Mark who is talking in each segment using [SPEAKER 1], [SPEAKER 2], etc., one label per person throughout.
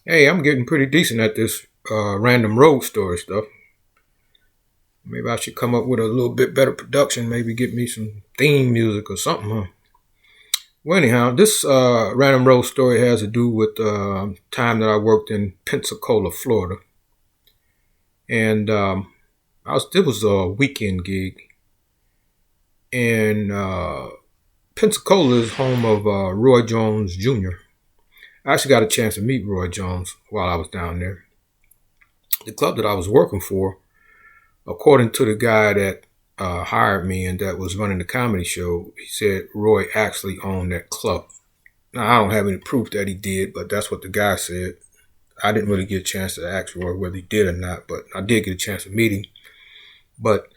[SPEAKER 1] Hey, I'm getting pretty decent at this random road story stuff. Maybe I should come up with a little bit better production. Maybe get me some theme music or something. Huh? Well, anyhow, this random road story has to do with time that I worked in Pensacola, Florida, and it was a weekend gig, and Pensacola is home of Roy Jones Jr. I actually got a chance to meet Roy Jones while I was down there. The club that I was working for, according to the guy that hired me and that was running the comedy show, he said Roy actually owned that club. Now, I don't have any proof that he did, but that's what the guy said. I didn't really get a chance to ask Roy whether he did or not, but I did get a chance to meet him. But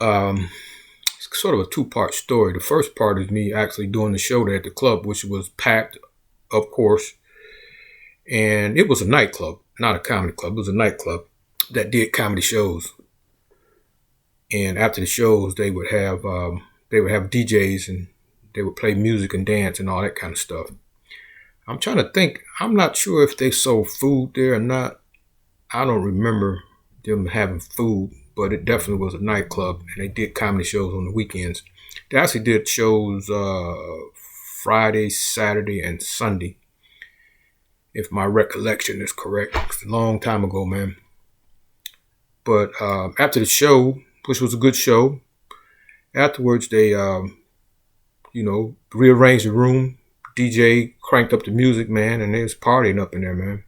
[SPEAKER 1] it's sort of a two-part story. The first part is me actually doing the show there at the club, which was packed, of course, and it was a nightclub, not a comedy club. It was a nightclub that did comedy shows. And after the shows, they would have DJs and they would play music and dance and all that kind of stuff. I'm trying to think. I'm not sure if they sold food there or not. I don't remember them having food, but it definitely was a nightclub, and they did comedy shows on the weekends. They actually did shows Friday, Saturday, and Sunday, if my recollection is correct. It's a long time ago, man. But after the show, which was a good show, afterwards they, rearranged the room. DJ cranked up the music, man, and they was partying up in there, man.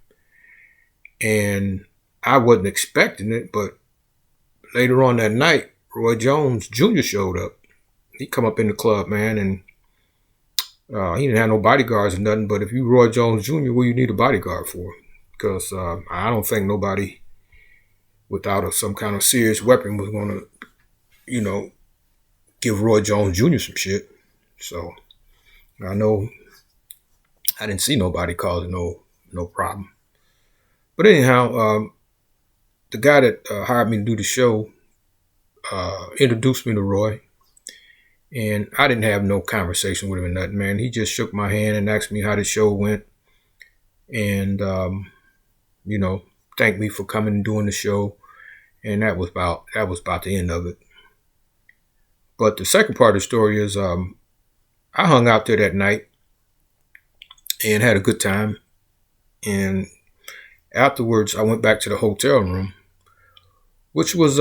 [SPEAKER 1] And I wasn't expecting it, but later on that night, Roy Jones Jr. showed up. He come up in the club, man, and he didn't have no bodyguards or nothing. But if you Roy Jones Jr., what you need a bodyguard for? Because I don't think nobody without some kind of serious weapon was going to, give Roy Jones Jr. some shit. So I know I didn't see nobody causing no problem. But anyhow, the guy that hired me to do the show introduced me to Roy, and I didn't have no conversation with him or nothing, man. He just shook my hand and asked me how the show went, and you know, thanked me for coming and doing the show, and that was about the end of it. But the second part of the story is I hung out there that night and had a good time, and afterwards I went back to the hotel room, which was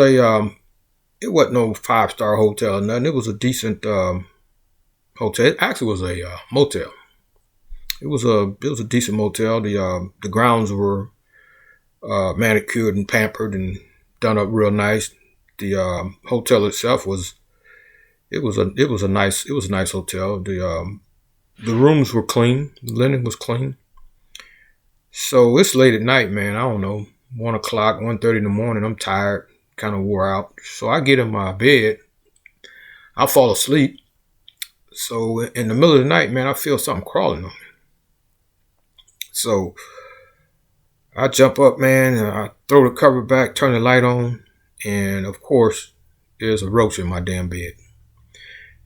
[SPEAKER 1] it wasn't no 5-star hotel or nothing. It was a decent hotel. It actually was a motel. It was a decent motel. The grounds were manicured and pampered and done up real nice. The hotel itself was a nice hotel. The rooms were clean. The linen was clean. So it's late at night, man. I don't know, 1 o'clock, 1:30 in the morning. I'm tired, kind of wore out. So I get in my bed. I fall asleep. So in the middle of the night, man, I feel something crawling on me. So I jump up, man, and I throw the cover back, turn the light on, and of course, there's a roach in my damn bed.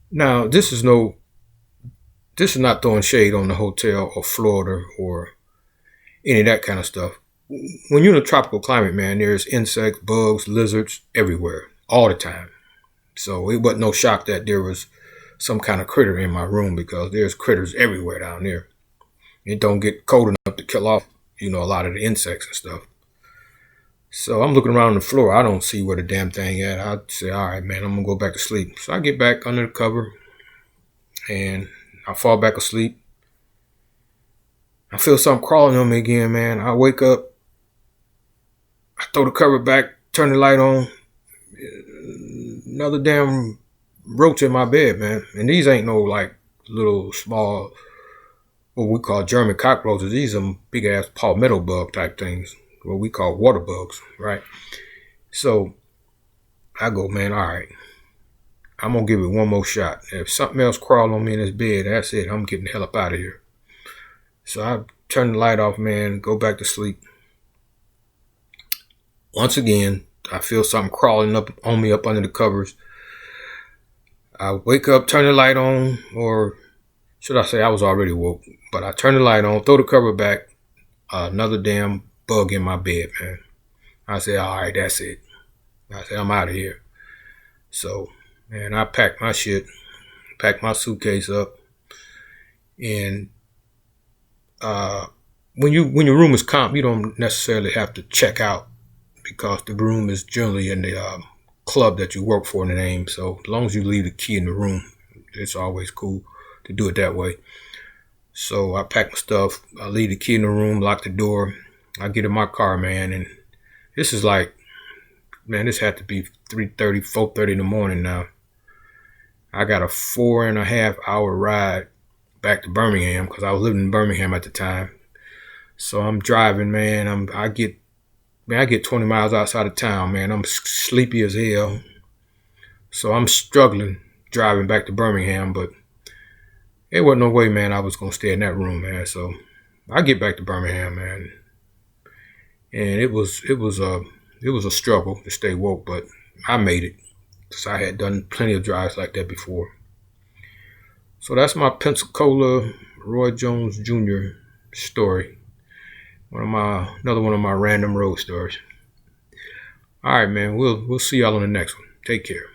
[SPEAKER 1] Now, this is not throwing shade on the hotel or Florida or any of that kind of stuff. When you're in a tropical climate, man, there's insects, bugs, lizards everywhere, all the time. So it wasn't no shock that there was some kind of critter in my room because there's critters everywhere down there. It don't get cold enough to kill off, a lot of the insects and stuff. So I'm looking around on the floor. I don't see where the damn thing at. I say, all right, man, I'm gonna go back to sleep. So I get back under the cover and I fall back asleep. I feel something crawling on me again, man. I wake up, I throw the cover back, turn the light on. Another damn roach in my bed, man. And these ain't no like little small, what we call German cockroaches. These are big ass palmetto bug type things, what we call water bugs, right? So I go, man, all right, I'm gonna give it one more shot. If something else crawl on me in this bed, that's it. I'm getting the hell up out of here. So I turn the light off, man, go back to sleep. Once again, I feel something crawling up on me up under the covers. I wake up, turn the light on, or should I say I was already woke, but I turn the light on, throw the cover back. another damn bug in my bed, man. I said, all right, that's it. I said, I'm out of here. So, man, I packed my shit, packed my suitcase up, and when your room is comp, you don't necessarily have to check out because the room is generally in the club that you work for in the name. So as long as you leave the key in the room, it's always cool to do it that way. So I pack my stuff, I leave the key in the room, lock the door. I get in my car, man, and this is like, man, this had to be 3:30, 4:30 in the morning now. I got a 4.5 hour ride back to Birmingham because I was living in Birmingham at the time. So I'm driving, man. I get 20 miles outside of town, man. I'm sleepy as hell. So I'm struggling driving back to Birmingham, but there wasn't no way, man, I was gonna stay in that room, man. So I get back to Birmingham, man, and it was a struggle to stay woke, but I made it because I had done plenty of drives like that before. So that's my Pensacola Roy Jones Jr. story. Another one of my random road stories. All right, man. We'll see y'all on the next one. Take care.